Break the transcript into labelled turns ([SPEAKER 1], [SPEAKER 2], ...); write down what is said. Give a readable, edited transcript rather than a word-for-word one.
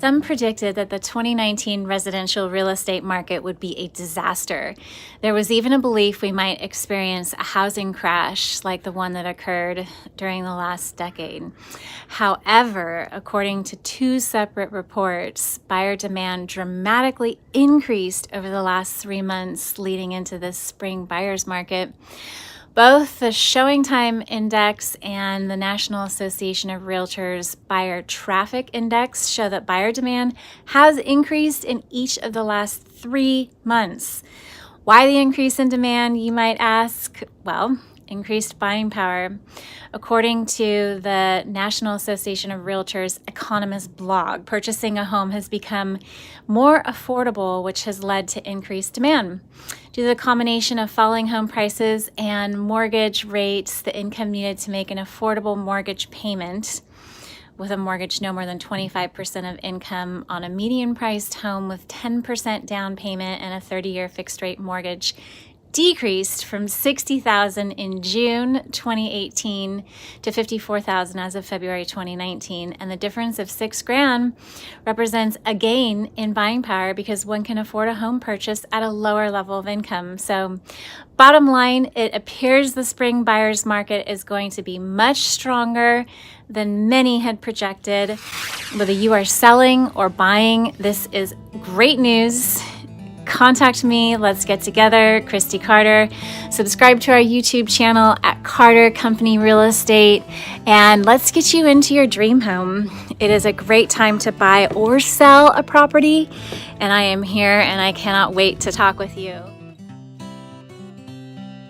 [SPEAKER 1] Some predicted that the 2019 residential real estate market would be a disaster. There was even a belief we might experience a housing crash like the one that occurred during the last decade. However, according to two separate reports, buyer demand dramatically increased over the last 3 months leading into this spring buyer's market. Both the Showing Time Index and the National Association of Realtors Buyer Traffic Index show that buyer demand has increased in each of the last 3 months. Why the increase in demand, you might ask? Well, increased buying power. According to the National Association of Realtors Economist blog, purchasing a home has become more affordable, which has led to increased demand. Due to the combination of falling home prices and mortgage rates, the income needed to make an affordable mortgage payment with a mortgage no more than 25% of income on a median priced home with 10% down payment and a 30-year fixed rate mortgage decreased from $60,000 in June 2018 to $54,000 as of February 2019. And the difference of $6,000 represents a gain in buying power because one can afford a home purchase at a lower level of income. So bottom line, it appears the spring buyer's market is going to be much stronger than many had projected. Whether you are selling or buying, this is great news. Contact me. Let's get together. Christy Carter. Subscribe to our YouTube channel at Carter Company Real Estate, and let's get you into your dream home. It is a great time to buy or sell a property, and I am here and I cannot wait to talk with you.